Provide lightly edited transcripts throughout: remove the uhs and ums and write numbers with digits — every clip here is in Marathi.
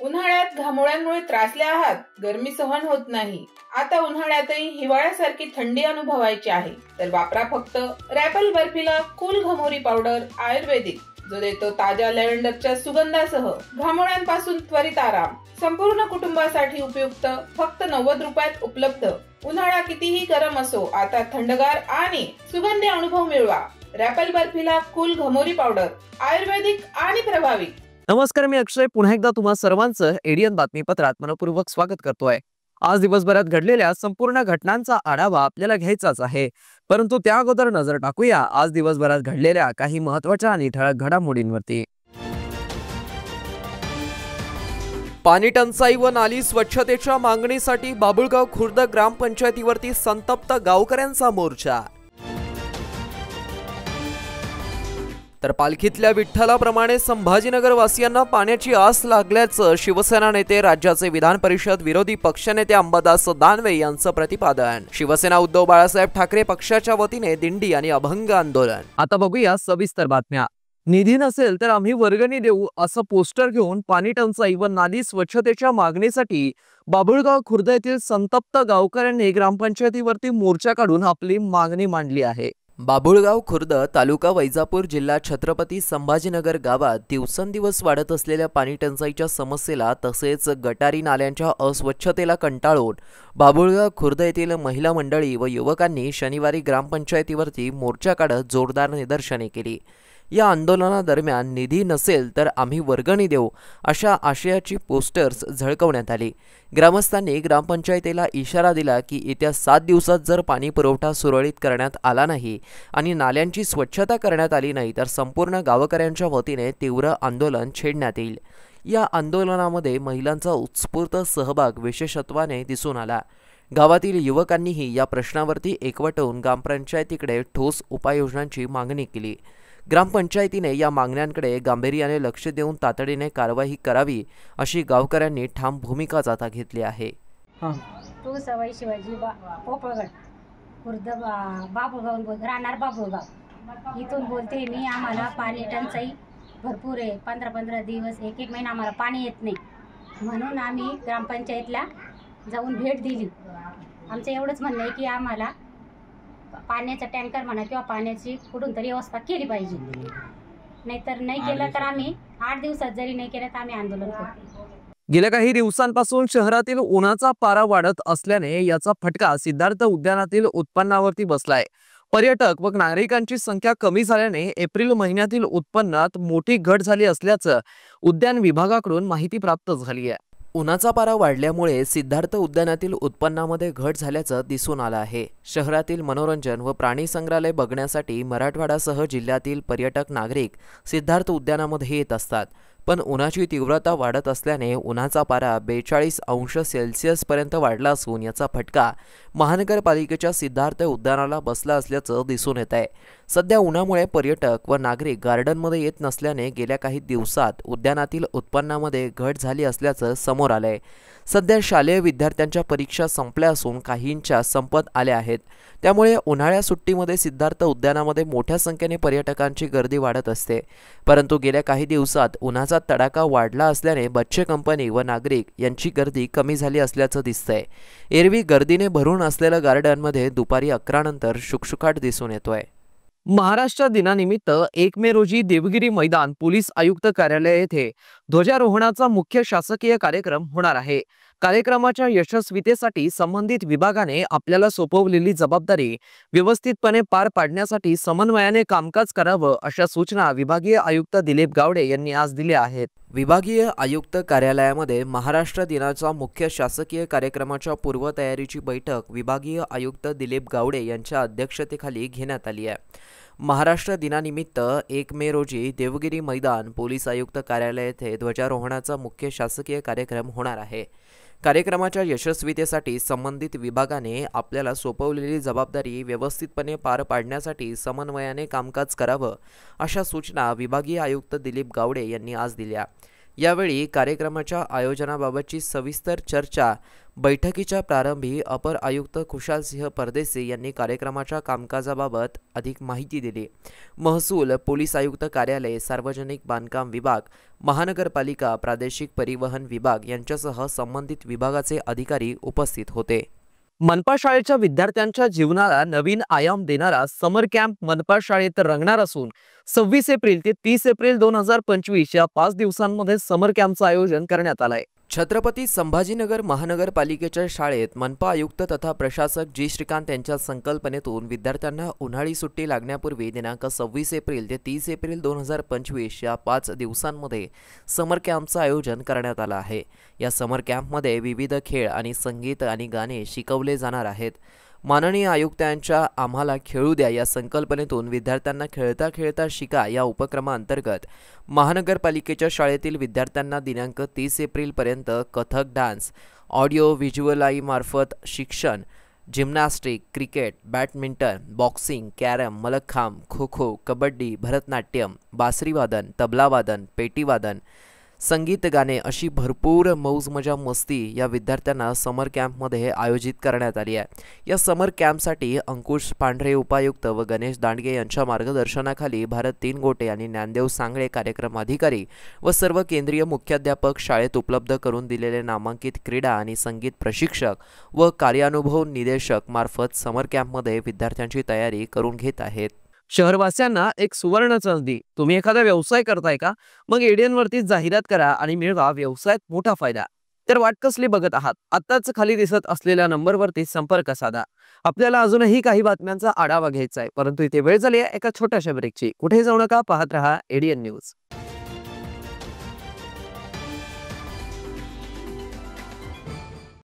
उन्हाळ्यात घामोळ्यांमुळे त्रासले आहात, गरमी सहन होत नाही, आता उन्हाळ्यातही हिवाळ्यासारखी थंडी अनुभवायची आहे, तर वापरा फक्त रॅपल बर्फिला कूल घमोरी पावडर आयुर्वेदिक, जो देतो ताज्या लॅव्हेंडरच्या सुगंधासह घामोळ्यांपासून त्वरित आराम. संपूर्ण कुटुंबासाठी उपयुक्त, फक्त 90 रुपयात उपलब्ध. उन्हाळा कितीही गरम असो, आता थंडगार आणि सुगंधी अनुभव मिळवा. रॅपल बर्फिला कूल घमोरी पावडर आयुर्वेदिक आणि प्रभावी. नमस्कार, मी अक्षय पुन्हा एकदा तुम्हा सर्वांचं एडियन बातमीपत्रात मनपूर्वक स्वागत करतोय. आज दिवसभरात घडलेल्या संपूर्ण घटनांचा आढावा आपल्याला घ्यायचाच आहे, परंतु त्या अगोदर नजर टाकूया आज दिवसभरात घडलेल्या काही महत्त्वाच्या आणि ठळक घडामोडींवरती. पाणी टंचाई व नाली स्वच्छतेच्या मागणीसाठी बाबुळगाव खुर्द ग्रामपंचायतीवरती संतप्त गावकऱ्यांचा मोर्चा. तर पालखीतल्या विठ्ठलाप्रमाणे संभाजीनगर वासियांना पाण्याची आस लागल्याचं शिवसेना नेते राज्याचे विधान परिषद विरोधी पक्षनेते अंबादास दानवे यांचं प्रतिपादन. शिवसेना उद्धव बाळासाहेब ठाकरे पक्षाच्या वतीने दिंडी आणि अभंग आंदोलन. आता बघूया सविस्तर बातम्या. निधी नसेल तर आम्ही वर्गणी देऊ असं पोस्टर घेऊन पाणी टंचाई व नाली स्वच्छतेच्या मागणीसाठी बाबुळगाव खुर्द येथील संतप्त गावकऱ्यांनी ग्रामपंचायतीवरती मोर्चा काढून आपली मागणी मांडली आहे. बाबुळगाव खुर्द तालुका वैजापूर जिल्हा छत्रपती संभाजीनगर गावात दिवसेंदिवस वाढत असलेल्या पाणी टंचाईच्या समस्येला तसेच गटारी नाल्यांच्या अस्वच्छतेला कंटाळून बाबुळगाव खुर्द येथील महिला मंडळी व युवकांनी शनिवारी ग्रामपंचायतीवरती मोर्चा काढत जोरदार निदर्शने केली. या आंदोलनादरम्यान निधी नसेल तर आम्ही वर्गणी देऊ अशा आशयाची पोस्टर्स झळकवण्यात आली. ग्रामस्थांनी ग्रामपंचायतीला इशारा दिला की येत्या 7 दिवसात जर पाणी पुरवठा सुरळीत करण्यात आला नाही आणि नाल्यांची स्वच्छता करण्यात आली नाही तर संपूर्ण गावकऱ्यांच्या वतीने तीव्र आंदोलन छेडण्यात येईल. या आंदोलनामध्ये महिलांचा उत्स्फूर्त सहभाग विशेषत्वाने दिसून आला. गावातील युवकांनीही या प्रश्नावरती एकवट होऊन ग्रामपंचायतीकडे ठोस उपाययोजनांची मागणी केली. ग्रामपंचायतीने या मागण्यांकडे गांभीर्याने लक्ष देऊन तातडीने कारवाई करावी अशी गावकऱ्यांनी ठाम भूमिका आता घेतली आहे. तू सवाई शिवाजी पोपळगड खुर्द बाबुळगाव राहणार बाबुळगाव इथून बोलते मी. आम्हाला पाणी टंचाई भरपूर आहे. 15-15 दिवस 1-1 महिना आम्हाला पाणी येत नाही, म्हणून आम्ही ग्रामपंचायतीला जाऊन भेट दिली. आमचं एवढंच म्हणणं आहे की आम्हाला पाण्याचा टँकर म्हणा किंवा पाण्याची कुठून तरी व्यवस्था केली पाहिजे. नाहीतर नाही केलं तर आम्ही 8 दिवसात जरी नाही केलं तर आम्ही आंदोलन करू. गेल्या काही दिवसांपासून शहरातील उन्हाचा पारा वाढत असल्याने याचा फटका सिद्धार्थ उद्यानातील उत्पन्नावरती बसलाय. पर्यटक व नागरिकांची संख्या कमी झाल्याने एप्रिल महिन्यातील उत्पन्नात मोठी घट झाली असल्याचं उद्यान विभागाकडून माहिती प्राप्त झाली आहे. उन्हाचा पारा वाढल्यामुळे सिद्धार्थ उद्यानातील उत्पन्नामध्ये घट झाल्याचं दिसून आलं आहे. शहरातील मनोरंजन व प्राणी संग्रहालय बघण्यासाठी मराठवाड्यासह जिल्ह्यातील पर्यटक नागरिक सिद्धार्थ उद्यानामध्ये येत असतात, पण उन्हाची तीव्रता वाढत असल्याने उन्हाचा पारा 42 अंश सेल्सिअस पर्यंत वाढला असून याचा फटका महानगरपालिकेच्या सिद्धार्थ उद्यानाला बसला असल्याचं दिसून येत आहे. सध्या उन्हामुळे पर्यटक व नागरिक गार्डनमध्ये येत नसल्याने गेल्या काही दिवसात उद्यानातील उत्पन्नामध्ये घट झाली असल्याचं समोर आलंय. सध्या शालेय विद्यार्थ्यांच्या परीक्षा संपल्या असून काहींच्या संपत आल्या आहेत. त्यामुळे उन्हाळ्या सुट्टीमध्ये सिद्धार्थ उद्यानामध्ये मोठ्या संख्येने पर्यटकांची गर्दी वाढत असते. परंतु गेल्या काही दिवसात उन्हाचा तडाखा वाढला असल्याने बच्चे कंपनी व नागरिक यांची गर्दी कमी झाली असल्याचं दिसतंय. एरवी गर्दीने भरून असलेल्या गार्डनमध्ये दुपारी 11 नंतर शुकशुकाट दिसून येतोय. महाराष्ट्र दिनानिमित्त 1 मे रोजी देवगिरी मैदान पोलीस आयुक्त कार्यालय येथे ध्वजारोहणाचा मुख्य शासकीय कार्यक्रम होणार आहे. कार्यक्रमाच्या यशस्वीतेसाठी संबंधित विभागाने आपल्याला सोपवलेली जबाबदारी व्यवस्थितपणे पार पाडण्यासाठी समन्वयाने कामकाज करावं अशा सूचना विभागीय आयुक्त दिलीप गावडे यांनी आज दिल्या आहेत. विभागीय आयुक्त कार्यालयामध्ये महाराष्ट्र दिनाच्या मुख्य शासकीय कार्यक्रमाच्या पूर्वतयारीची बैठक विभागीय आयुक्त दिलीप गावडे यांच्या अध्यक्षतेखाली घेण्यात आली आहे. महाराष्ट्र दिनानिमित्त 1 मे रोजी देवगिरी मैदान पोलीस आयुक्त कार्यालय येथे ध्वजारोहणाचा मुख्य शासकीय कार्यक्रम होणार आहे. कार्यक्रमाच्या यशस्वीतेसाठी संबंधित विभागाने आपल्याला सोपवलेली जबाबदारी व्यवस्थितपणे पार पाडण्यासाठी समन्वयाने कामकाज करावं, अशा सूचना विभागीय आयुक्त दिलीप गावडे यांनी आज दिल्या। यावेळी कार्यक्रमाच्या आयोजनाबाबतची सविस्तर चर्चा बैठकीच्या प्रारंभी अपर आयुक्त खुशालसिंह परदेसी यांनी कार्यक्रमाच्या कामकाजाबाबत अधिक माहिती दिली। महसूल, पोलीस आयुक्त कार्यालय, सार्वजनिक बांधकाम विभाग, महानगरपालिका, प्रादेशिक परिवहन विभाग यांच्यासह संबंधित विभागाचे अधिकारी उपस्थित होते। मनपा शाळेच्या विद्यार्थ्यांच्या जीवनाला नवीन आयाम देणारा समर कॅम्प मनपा शाळेत रंगणार असून 26 एप्रिल ते 30 एप्रिल 2025 या 5 दिवसांमध्ये समर कॅम्पचं आयोजन करण्यात आलंय। छत्रपती संभाजीनगर महानगरपालिकेच्या शाळेत मनपा आयुक्त तथा प्रशासक जी श्रीकांत यांच्या संकल्पनेतून विद्यार्थ्यांना उन्हाळी सुट्टी लागण्यापूर्वी दिनांक 26 एप्रिल ते 30 एप्रिल 2025 या 5 दिवसांमध्ये समर कॅम्पचं आयोजन करण्यात आलं आहे। या समर कॅम्पमध्ये विविध खेळ आणि संगीत आणि गाणे शिकवले जाणार आहेत। माननीय आयुक्तांच्या आम्हाला खेळू द्या या संकल्पनेतून विद्यार्थ्यांना खेळता खेळता शिका या उपक्रमाअंतर्गत महानगरपालिकेच्या शाळेतील विद्यार्थ्यांना दिनांक 30 एप्रिलपर्यंत कथक डान्स, ऑडिओ व्हिज्युअलाई मार्फत शिक्षण, gymnastic, cricket, badminton, boxing, carrom, mallakhamb, kho kho, kabaddi, Bharatanatyam, बासरीवादन, तबलावादन, पेटीवादन, संगीत, गाणे अशी भरपूर मौज मजा मस्ती या विद्यार्थ्यांना समर कॅम्पमध्ये आयोजित करण्यात आली आहे। या समर कॅम्पसाठी अंकुश पांढरे उपायुक्त व गणेश दांडगे यांच्या मार्गदर्शनाखाली भारत तीनगोटे आणि ज्ञानदेव सांगळे कार्यक्रम अधिकारी व सर्व केंद्रीय मुख्याध्यापक शाळेत उपलब्ध करून दिलेले नामांकित क्रीडा आणि संगीत प्रशिक्षक व कार्यानुभव निदेशक मार्फत समर कॅम्पमध्ये विद्यार्थ्यांची तयारी करून घेत आहेत। शहरवासियांना एक सुवर्ण संधी। तुम्ही एखादा व्यवसाय करताय का? मग एडीएन वरती जाहिरात करा आणि मिळवा व्यवसायात मोठा फायदा। तर वाट कसली बघत आहात? आत्ताच खाली दिसत असलेल्या नंबरवरती संपर्क साधा। आपल्याला अजूनही काही बातम्यांचा आढावा घ्यायचा आहे, परंतु इथे वेळ झाली आहे एका छोट्याशा ब्रेकची। कुठे जाऊ नका, पाहत रहा एडीएन न्यूज।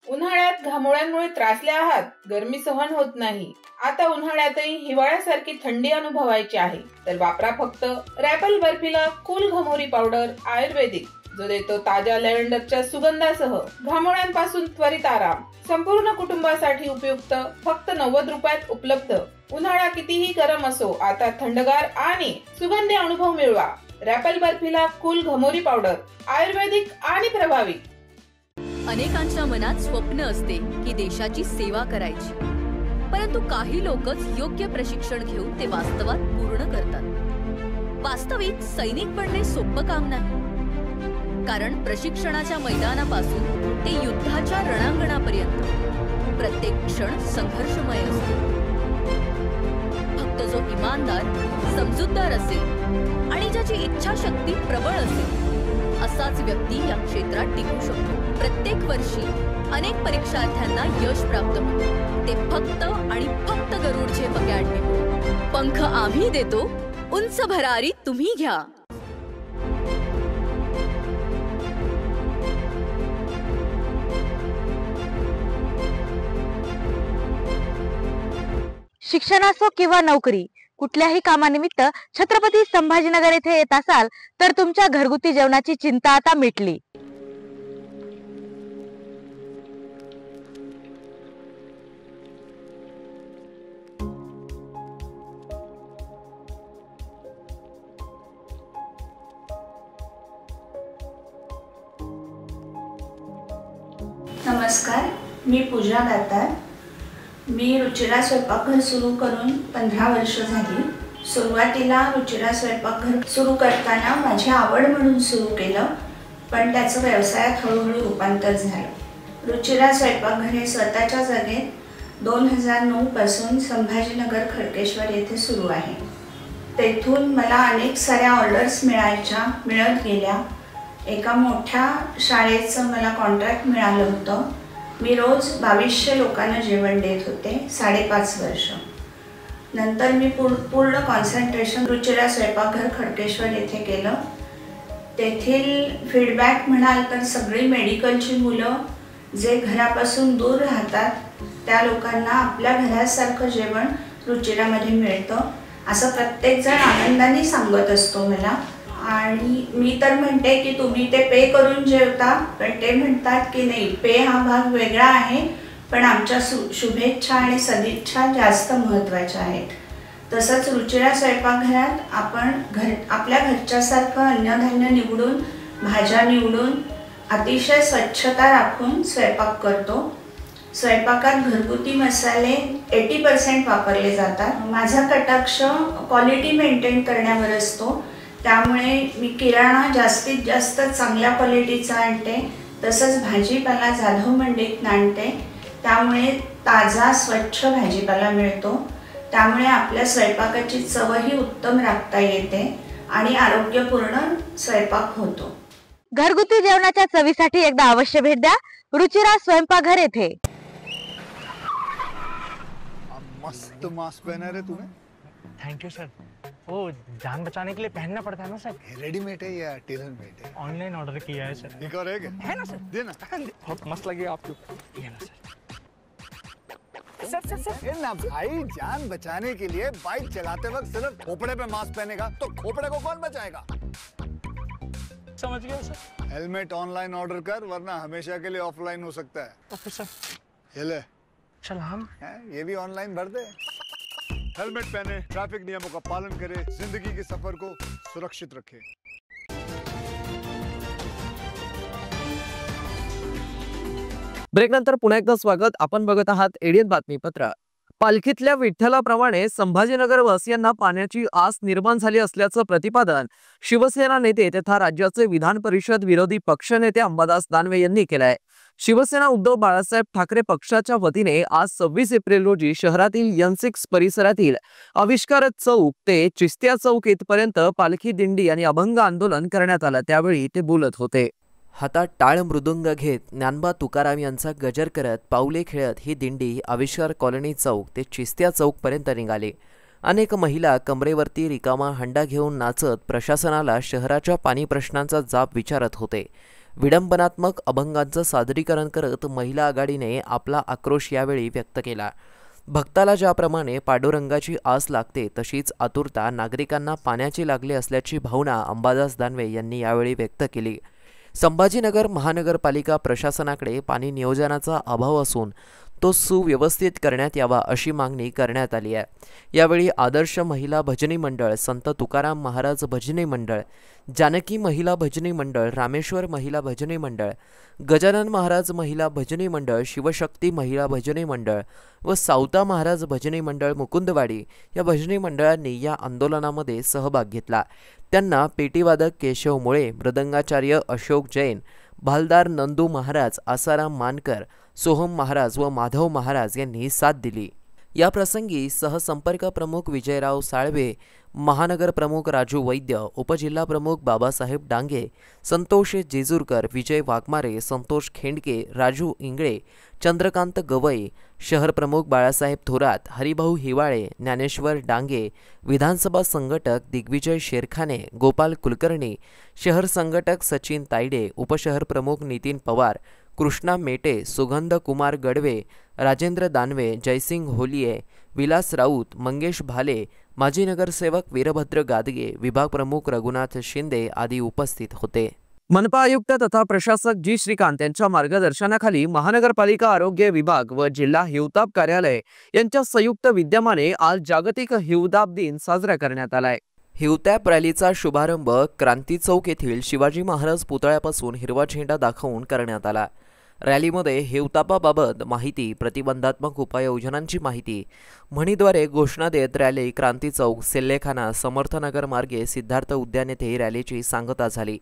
उन्हाळ्यात घामोळ्यांमुळे त्रासले आहात, गरमी सहन होत नाही, आता उन्हाळ्यातही हिवाळ्यासारखी थंडी अनुभवायची आहे, तर वापरा फक्त रॅपल बर्फिला कूल घमोरी पावडर आयुर्वेदिक, जो देतो ताज्या लॅव्हेंडरच्या सुगंधासह घामोळ्यांपासून त्वरित आराम। संपूर्ण कुटुंबासाठी उपयुक्त, फक्त 90 रुपयात उपलब्ध। उन्हाळा कितीही गरम असो, आता थंडगार आणि सुगंधी अनुभव मिळवा। रॅपल बर्फिला कूल घमोरी पावडर आयुर्वेदिक आणि प्रभावी। अनेकांच्या मनात स्वप्न असते की देशाची सेवा करायची, परंतु काही लोकच योग्य प्रशिक्षण घेऊन ते वास्तवात पूर्ण करतात। वास्तविक सैनिक बनणे सोपं काम नाही, कारण प्रशिक्षणाच्या मैदानापासून ते युद्धाच्या रणांगणापर्यंत प्रत्येक क्षण संघर्षमय असतो। फक्त जो इमानदार, समजूतदार असेल आणि ज्याची इच्छाशक्ती प्रबळ असेल असाच व्यक्ती या क्षेत्रात टिकू शकतो। प्रत्येक वर्षी अनेक परीक्षार्थ्यांना यश प्राप्त होते, ते फक्त आणि फक्त गरुडचे पकॅडमी। पंख आम्ही देतो, उंच भरारी तुम्ही घ्या। शिक्षण असो किंवा नोकरी, कुठल्याही कामानिमित्त छत्रपती संभाजीनगर येथे येत असाल तर तुमच्या घरगुती जेवणाची चिंता आता मिटली। नमस्कार, मी पूजा दातार। मी रुचिरा स्वयंपाकघर सुरू करून 15 वर्ष झाली। सुरुवातीला रुचिरा स्वयंपाकघर सुरू करताना माझी आवड म्हणून सुरू केलं, पण त्याचं व्यवसायात हळूहळू रूपांतर झालं। रुचिरा स्वयंपाकघर हे स्वतःच्या जागेत 2009 पासून संभाजीनगर खडकेश्वर येथे सुरू आहे। तेथून मला अनेक साऱ्या ऑर्डर्स मिळत गेल्या। एका मोठ्या शाळेचं मला कॉन्ट्रॅक्ट मिळालं होतं। मी रोज 2200 लोकांना जेवण देत होते 5.5 वर्ष। नंतर मी पूर्ण कॉन्सन्ट्रेशन रुचिरा स्वयंपाकघर खडकेश्वर येथे केलं। तेथील फीडबॅक म्हणाल तर सगळी मेडिकलची मुलं जे घरापासून दूर राहतात त्या लोकांना आपल्या घरासारखं जेवण रुचिरामध्ये मिळतं, असं प्रत्येकजण आनंदाने सांगत असतो मला। आणि मी तर म्हणते की तुम्ही ते पे करून जेवता, पण ते म्हणतात की नाही, पे हा भाग वेगळा आहे, पण आमच्या शुभेच्छा आणि सदिच्छा जास्त महत्त्वाच्या आहेत. तसंच रुचिरा स्वयंपाकघरात आपण आपल्या घरच्यासारखं अन्नधान्य निवडून, भाज्या निवडून, अतिशय स्वच्छता राखून स्वयंपाक करतो. स्वयंपाकात घरगुती मसाले 80% वापरले जातात. माझा कटाक्ष क्वालिटी मेंटेन करण्यावर असतो, त्यामुळे मी किराणा जास्तीत जास्त चांगल्या क्वालिटीचा आणते. तसंच भाजीपाला जाधव मंडईत आणते, त्यामुळे ताजा स्वच्छ भाजीपाला मिळतो. त्यामुळे आपल्या स्वयंपाकाची चवही उत्तम राखता येते आणि आरोग्यपूर्ण स्वयंपाक होतो. घरगुती जेवणाच्या चवीसाठी एकदा अवश्य भेट द्या रुचिरा स्वयंपाकघर येथे. मस्त मास्क पहना रे तूने. Thank you sir. वो जान बचाने के लिए पहनना पड़ता है ना सर. रेडीमेड है या टेलर मेड है? ऑनलाइन ऑर्डर किया है सर. एक और है ना सर. देना. बहुत मस्त लगे आपको. ये ना सर. सर ना भाई, जान बचाने के लिए बाइक चलाते वक्त सिर्फ खोपड़े पे मास्क पहनेगा तो खोपड़े को कौन बचाएगा? समझ गया सर. हेलमेट ऑनलाइन ऑर्डर कर, वरना हमेशा के लिए ऑफलाइन हो सकता है. Okay sir. ये ले. सलाम. ये भी ऑनलाइन भर दे. हेलमेट पहने, ट्रैफिक नियमों का पालन करे, जिंदगी के सफर को सुरक्षित रखे. ब्रेक नंतर पुन्हा एकदा स्वागत. आपण बघत आहात एडीएन बातमीपत्र. पालखीतल्या विठ्ठलाप्रमाणे संभाजीनगर वासियांना पाण्याची आस निर्माण झाली असल्याचं प्रतिपादन शिवसेना नेते तथा राज्याचे विधान परिषद विरोधी पक्षनेते अंबादास दानवे यांनी केलं आहे. शिवसेना उद्धव बाळासाहेब ठाकरे पक्षाच्या वतीने आज 26 एप्रिल रोजी शहरातील N6 परिसरातील आविष्कार चौक ते चिस्त्या चौक इथपर्यंत पालखी दिंडी आणि अभंग आंदोलन करण्यात आलं. त्यावेळी ते बोलत होते. हातात टाळ मृदुंग घेत ज्ञानबा तुकाराम यांचा गजर करत पाऊले खेळत ही दिंडी आविष्कार कॉलनी चौक ते चिस्त्या चौकपर्यंत निघाली. अनेक महिला कमरेवरती रिकामा हंडा घेऊन नाचत प्रशासनाला शहराच्या पाणी प्रश्नांचा जाब विचारत होते. विडंबनात्मक अभंगांचं सादरीकरण करत महिला आघाडीने आपला आक्रोश यावेळी व्यक्त केला. भक्ताला ज्याप्रमाणे पांडुरंगाची आस लागते तशीच आतुरता नागरिकांना पाण्याची लागली असल्याची भावना अंबादास दानवे यांनी यावेळी व्यक्त केली. संभाजीनगर महानगरपालिका प्रशासनाकडे पाणी नियोजनाचा अभाव असून तो सुव्यवस्थित करण्यात यावा अशी मागणी करण्यात आली आहे. यावेळी आदर्श महिला भजनी मंडळ, संत तुकाराम महाराज भजनी मंडळ, जानकी महिला भजनी मंडळ, रामेश्वर महिला भजनी मंडळ, गजानन महाराज महिला भजनी मंडळ, शिवशक्ती महिला भजनी मंडळ व सावता महाराज भजनी मंडळ मुकुंदवाडी या भजनी मंडळांनी या आंदोलनामध्ये सहभाग घेतला. त्यांना पेटीवादक केशव मुळे, मृदंगाचार्य अशोक जैन, भालदार नंदू महाराज, आसाराम मानकर, सोहम महाराज व माधव महाराज यांनी साथ दिली. या प्रसंगी सहसंपर्क प्रमुख विजयराव साळवे, महानगर प्रमुख राजू वैद्य, उपजिल्हा प्रमुख बाबासाहेब डांगे, संतोष जेजूरकर, विजय वाघमारे, संतोष खेंडके, राजू इंगळे, चंद्रकांत गवई, शहर प्रमुख बाळासाहेब थोरात, हरिभाऊ हिवाळे, ज्ञानेश्वर डांगे, विधानसभा संघटक दिग्विजय शेरखाने, गोपाल कुलकर्णी, शहर संघटक सचिन तायडे, उपशहर प्रमुख नितीन पवार, कृष्णा मेटे, सुगंध कुमार गडवे, राजेंद्र दानवे, जयसिंग होलिये, विलास राऊत, मंगेश भाले, माजी नगरसेवक वीरभद्र गादगे, विभाग प्रमुख रघुनाथ शिंदे आदी उपस्थित होते. मनपा आयुक्त तथा प्रशासक जी श्रीकांत यांच्या मार्गदर्शनाखाली महानगरपालिका आरोग्य विभाग व जिल्हा हिवताप कार्यालय यांच्या संयुक्त विद्यमाने आज जागतिक हिवताप दिन साजरा करण्यात आलाय. हिवताप रॅलीचा शुभारंभ क्रांती चौक येथील शिवाजी महाराज पुतळ्यापासून हिरवा झेंडा दाखवून करण्यात आला. रॅलीमध्ये हिवतापाबाबत माहिती, प्रतिबंधात्मक उपाययोजनांची माहिती, म्हणीद्वारे घोषणा देत रॅली क्रांती चौक, सेल्लेखाना, समर्थनगर मार्गे सिद्धार्थ उद्यान येथे रॅलीची सांगता झाली.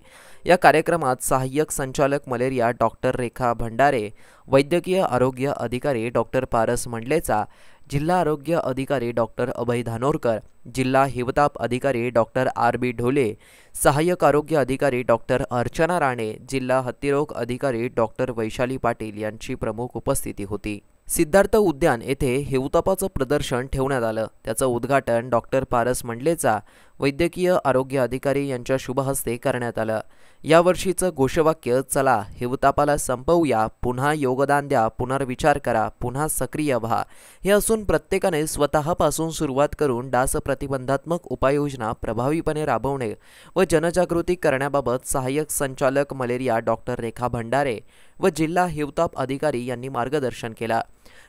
या कार्यक्रमात सहाय्यक संचालक मलेरिया डॉक्टर रेखा भंडारे, वैद्यकीय आरोग्य अधिकारी डॉक्टर पारस मंडलेचा, जिल्हा आरोग्य अधिकारी डॉक्टर अभय धानोरकर, जिल्हा हिवताप अधिकारी डॉक्टर RB ढोले, सहाय्यक आरोग्य अधिकारी डॉक्टर अर्चना राणे, जिल्हा हत्तीरोग अधिकारी डॉक्टर वैशाली पाटील यांची प्रमुख उपस्थिती होती. सिद्धार्थ उद्यान येथे हिवतापाचं प्रदर्शन ठेवण्यात आलं. त्याचं उद्घाटन डॉक्टर पारस मंडलेचा वैद्यकीय आरोग्य अधिकारी यांच्या शुभ हस्ते करण्यात आलं. यावर्षीचं घोषवाक्य चला हिवतापाला संपवूया, पुन्हा योगदान द्या, पुनर्विचार करा, पुन्हा सक्रिय व्हा हे असून प्रत्येकाने स्वतःपासून सुरुवात करून डास प्रतिबंधात्मक उपाययोजना प्रभावीपणे राबवणे व जनजागृती करण्याबाबत सहाय्यक संचालक मलेरिया डॉक्टर रेखा भंडारे व जिल्हा हिवताप अधिकारी यांनी मार्गदर्शन केलं.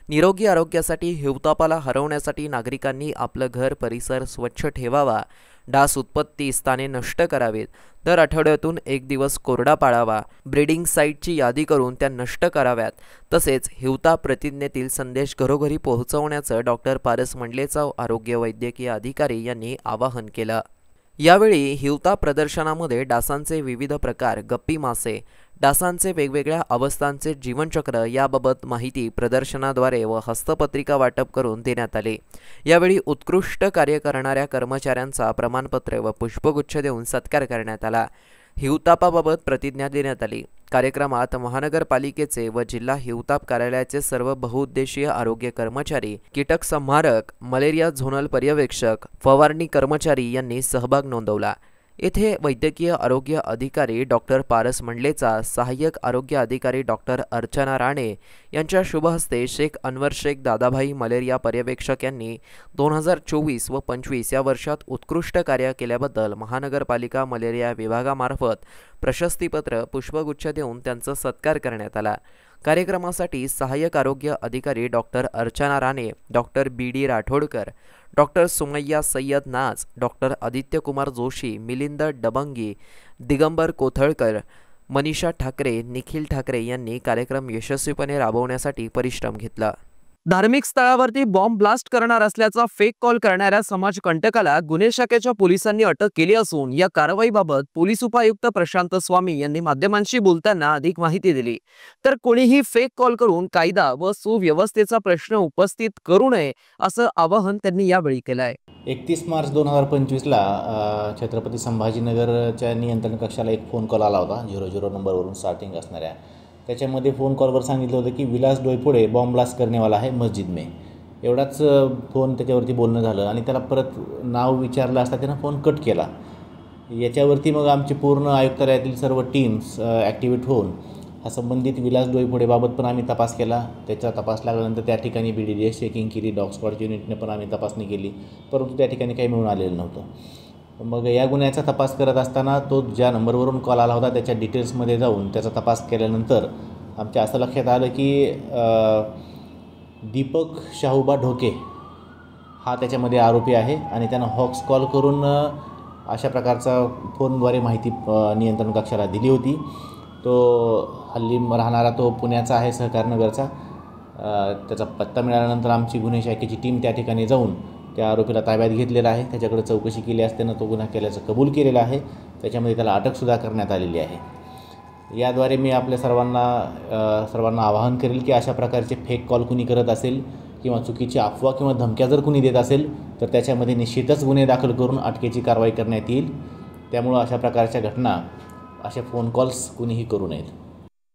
निरोगी आरोग्यासाठी हिवतापाला हरवण्यासाठी नागरिकांनी आपलं घर परिसर स्वच्छ ठेवावा, डास उत्पत्ती स्थाने नष्ट करावेत, दर आठवड्यातून एक दिवस कोरडा पाळावा, ब्रीडिंग साईटची यादी करून त्या नष्ट कराव्यात, तसेच हिवताप प्रतिज्ञेतील संदेश घरोघरी पोहोचवण्याचं डॉक्टर पारस मंडलेचा आरोग्य वैद्यकीय अधिकारी यांनी आवाहन केलं. यावेळी हिवताप प्रदर्शनामध्ये डासांचे विविध प्रकार, गप्पी मासे, डासांचे वेगवेगळ्या अवस्थांचे जीवनचक्र याबाबत माहिती प्रदर्शनाद्वारे व हस्तपत्रिका वाटप करून देण्यात आले. यावेळी उत्कृष्ट कार्य करणाऱ्या कर्मचाऱ्यांचा प्रमाणपत्र व पुष्पगुच्छ देऊन सत्कार करण्यात आला. हिवतापाबाबत प्रतिज्ञा देण्यात आली. कार्यक्रमात महानगरपालिकेचे व जिल्हा हिवताप कार्यालयाचे सर्व बहुउद्देशीय आरोग्य कर्मचारी, कीटक संहारक, मलेरिया झोनल पर्यवेक्षक, फवारणी कर्मचारी यांनी सहभाग नोंदवला. येथे वैद्यकीय आरोग्य अधिकारी डॉक्टर पारस मंडलेचा, सहाय्यक आरोग्य अधिकारी डॉक्टर अर्चना राणे यांच्या शुभ हस्ते शेख अनवर शेख दादाभाई मलेरिया पर्यवेक्षक यांनी 2024 व 25 या वर्षात उत्कृष्ट कार्य केल्याबद्दल महानगरपालिका मलेरिया विभागामार्फत प्रशस्तीपत्र, पुष्पगुच्छ देऊन त्यांचा सत्कार करण्यात आला. कार्यक्रमासाठी सहाय्यक आरोग्य अधिकारी doctor Archana Rane, doctor BD Rathodkar, doctor Sumayya Sayyad Naaz, doctor Aditya Kumar Joshi, Milind Dabangi, Digambar Kothalkar, Manisha Thakare, Nikhil Thakare यांनी कार्यक्रम यशस्वीपणे राबवण्यासाठी परिश्रम घेतला. धार्मिक स्थळावरती बॉम्ब ब्लास्ट करणार असल्याचा फेक कॉल करणाऱ्या समाजकंटकाला गुन्हे शाखेच्या पोलिसांनी अटक केली असून या कारवाईबाबत पोलीस उपायुक्त प्रशांत स्वामी यांनी माध्यमांशी बोलताना अधिक माहिती दिली. तर कोणीही फेक कॉल करून कायदा व सुव्यवस्थेचा प्रश्न उपस्थित करू नये असं आवाहन त्यांनी यावेळी केलं आहे. 31 मार्च 2025ला छत्रपती संभाजीनगरच्या नियंत्रण कक्षाला एक फोन कॉल आला होता 00 नंबरवरून स्टार्टिंग असणाऱ्या. त्याच्यामध्ये फोन कॉलवर सांगितलं होतं की विलास डोईफोडे बॉम्ब ब्लास्ट करनेवाला आहे मस्जिद में. एवढाच फोन त्याच्यावरती बोलणं झालं आणि त्याला परत नाव विचारलं असता त्यानं फोन कट केला. याच्यावरती मग आमची पूर्ण आयुक्तालयातील सर्व टीम्स ॲक्टिवेट होऊन हा संबंधित विलास डोईफोडेबाबत पण आम्ही तपास केला. त्याचा तपास लागल्यानंतर त्या ठिकाणी BDDS चेकिंग केली, डॉग स्क्वॉड युनिटने पण आम्ही तपासणी केली, परंतु त्या ठिकाणी काही मिळून आलेलं नव्हतं. मग या गुन्ह्याचा तपास करत असताना तो ज्या नंबरवरून कॉल आला होता त्याच्या डिटेल्समध्ये जाऊन त्याचा तपास केल्यानंतर आमच्या असं लक्षात आलं की दीपक शाहूबा ढोके हा त्याच्यामध्ये आरोपी आहे आणि त्यानं हॉक्स कॉल करून अशा प्रकारचा फोनद्वारे माहिती नियंत्रण कक्षाला दिली होती. तो हल्ली राहणारा तो पुण्याचा आहे, सहकारनगरचा. त्याचा पत्ता मिळाल्यानंतर आमची गुन्हे शाखेची टीम त्या ठिकाणी जाऊन त्या आरोपीला ताब्यात घेतलेला आहे. त्याच्याकडे चौकशी केली असताना तो गुन्हा केल्याचं कबूल केलेला आहे. त्याच्यामध्ये त्याला अटकसुद्धा करण्यात आलेली आहे. याद्वारे मी आपल्या सर्वांना आवाहन करेल की अशा प्रकारचे फेक कॉल कुणी करत असेल किंवा चुकीची अफवा किंवा धमक्या जर कुणी देत असेल तर त्याच्यामध्ये निश्चितच गुन्हे दाखल करून अटकेची कारवाई करण्यात येईल. त्यामुळं अशा प्रकारच्या घटना, असे फोन कॉल्स कुणीही करू नयेत.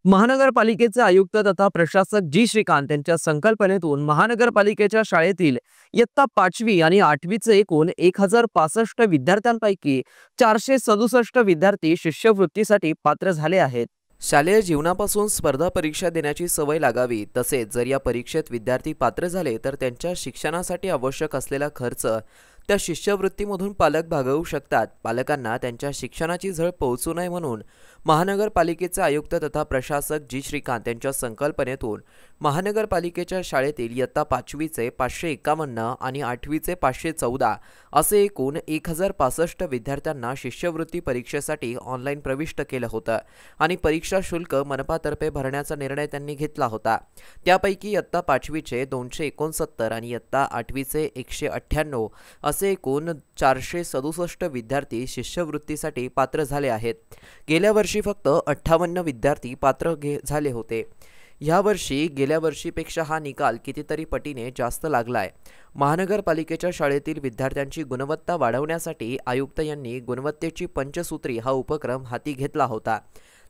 महानगरपालिकेचे आयुक्त तथा प्रशासक जी श्रीकांत यांच्या संकल्पनेतून महानगरपालिकेच्या शाळेतील इयत्ता 5वी आणि 8वीचे एकूण 1065 विद्यार्थ्यांपैकी 467 विद्यार्थी शिष्यवृत्तीसाठी पात्र झाले आहेत. शालेय जीवनापासून स्पर्धा परीक्षा देण्याची सवय लागावी, तसेच जर या परीक्षेत विद्यार्थी पात्र झाले तर त्यांच्या शिक्षणासाठी आवश्यक असलेला खर्च त्या शिष्यवृत्तीमधून पालक भागवू शकतात. पालकांना त्यांच्या शिक्षणाची झळ पोहोचू नये म्हणून महानगरपालिकेचे आयुक्त तथा प्रशासक जी श्रीकांत यांच्या संकल्पनेतून महानगरपालिकेच्या शाळेतील इयत्ता 5वीचे 551 आणि 8वीचे 514 असे एकूण 1065 विद्यार्थ्यांना शिष्यवृत्ती परीक्षेसाठी ऑनलाईन प्रविष्ट केलं होतं आणि परीक्षा शुल्क मनपातर्फे भरण्याचा निर्णय त्यांनी घेतला होता. त्यापैकी इयत्ता 5वीचे 269 आणि इयत्ता 8वीचे 198 असे एकूण 467 विद्यार्थी शिष्यवृत्तीसाठी पात्र झाले आहेत. गेल्या वर्षी फक्त 58 विद्यार्थी पात्र झाले होते. यावर्षी गेल्या वर्षीपेक्षा हा निकाल कितीतरी पटीने जास्त लागलाय. महानगरपालिकेच्या शाळेतील विद्यार्थ्यांची गुणवत्ता वाढवण्यासाठी आयुक्त यांनी गुणवत्तेची पंचसूत्री हा उपक्रम हाती घेतला होता.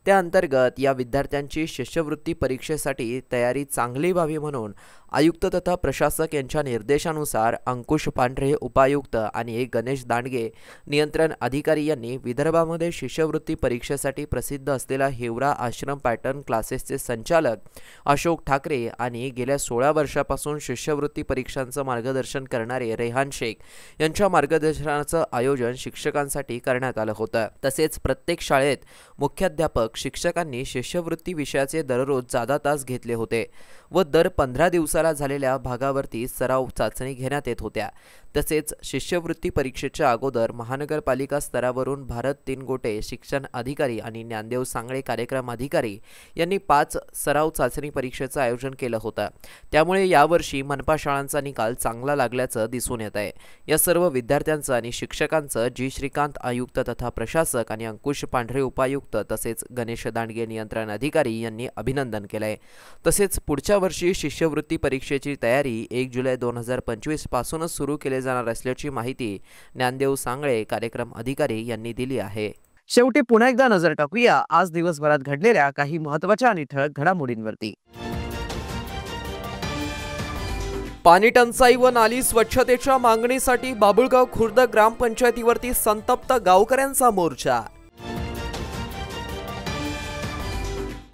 त्या अंतर्गत या विद्यार्थ्यांची शिष्यवृत्ती परीक्षेसाठी तयारी चांगली व्हावी म्हणून आयुक्त तथा प्रशासक यांच्या निर्देशानुसार अंकुश पांढरे उपायुक्त आणि गणेश दांडगे नियंत्रण अधिकारी यांनी विदर्भामध्ये शिष्यवृत्ती परीक्षेसाठी प्रसिद्ध असलेला हिवरा आश्रम पॅटर्न क्लासेसचे संचालक अशोक ठाकरे आणि गेल्या 16 वर्षापासून शिष्यवृत्ती परीक्षांचं मार्गदर्शन करणारे रेहान शेख यांच्या मार्गदर्शनाचं आयोजन शिक्षकांसाठी करण्यात आलं होतं। तसेच प्रत्येक शाळेत मुख्याध्यापक शिक्षकांनी शिष्यवृत्ती विषयाचे दररोज जादा तास घेतले होते व दर 15 दिवसाला झालेल्या भागावरती सराव चाचणी घेण्यात येत होत्या। तसेच शिष्यवृत्ती परीक्षेच्या अगोदर महानगरपालिका स्तरावरून भारत तिनगोटे शिक्षण अधिकारी आणि ज्ञानदेव सांगळे कार्यक्रम अधिकारी यांनी 5 सराव चाचणी परीक्षेचं आयोजन केलं होतं। त्यामुळे यावर्षी मनपा शाळांचा निकाल चांगला लागल्याचं दिसून येत आहे। या सर्व विद्यार्थ्यांचं आणि शिक्षकांचं जी श्रीकांत आयुक्त तथा प्रशासक आणि अंकुश पांढरे उपायुक्त तसेच गणेश दांडगे नियंत्रण अधिकारी यांनी अभिनंदन केलंय। तसेच पुढच्या वर्षी शिष्यवृत्ती परीक्षेची तयारी 1 जुलै 2025 पासूनच सुरू केली जाणार असल्याची माहिती ज्ञानदेव सांगळे कार्यक्रम अधिकारी यांनी दिली आहे। शेवटी पुन्हा एकदा नजर टाकूया आज दिवसभरात घडलेल्या काही महत्त्वाच्या आणि ठळक घडामोडींवरती। पाणी टंचाई व नाली स्वच्छतेच्या मागणीसाठी बाबुळगाव खुर्द ग्रामपंचायतीवरती संतप्त गावकऱ्यांचा मोर्चा।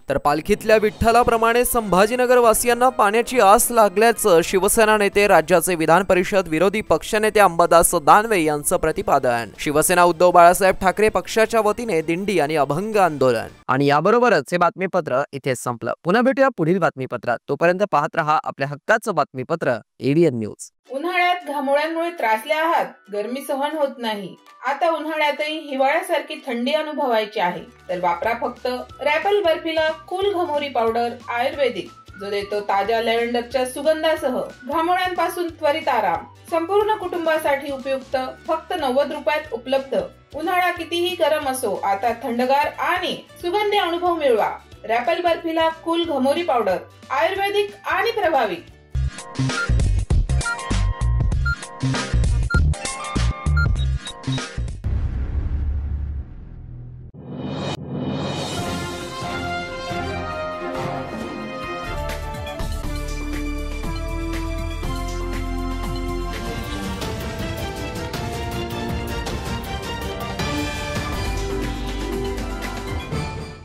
तर पालखीतल्या विठ्ठलाप्रमाणे संभाजीनगर वासियांना पाण्याची आस लागल्याचं शिवसेना नेते राज्याचे विधान परिषद विरोधी पक्षनेते अंबादास दानवे यांचं प्रतिपादन। शिवसेना उद्धव बाळासाहेब ठाकरे पक्षाच्या वतीने दिंडी आणि अभंग आंदोलन। आणि याबरोबरच हे बातमीपत्र इथे संपलं। पुन्हा भेटूया पुढील बातमीपत्रात। तोपर्यंत पाहत रहा आपल्या हक्काचं बातमीपत्र एबीएन न्यूज। उन्हाळ्यात घामोळ्यांमुळे त्रासले आहात, गरमी सहन होत नाही, आता उन्हाळ्यातही हिवाळ्यासारखी थंडी अनुभवायची आहे, तर वापरा फक्त रॅपल बर्फीला कूल घमोरी पावडर आयुर्वेदिक, जो देतो ताज्या लॅव्हेंडरच्या सुगंधासह घामोळ्यांपासून त्वरित आराम। संपूर्ण कुटुंबासाठी उपयुक्त, फक्त 90 रुपयात उपलब्ध। उन्हाळा कितीही गरम असो, आता थंडगार आणि सुगंधी अनुभव मिळवा। रॅपल बर्फीला कूल घमोरी पावडर आयुर्वेदिक आणि प्रभावी।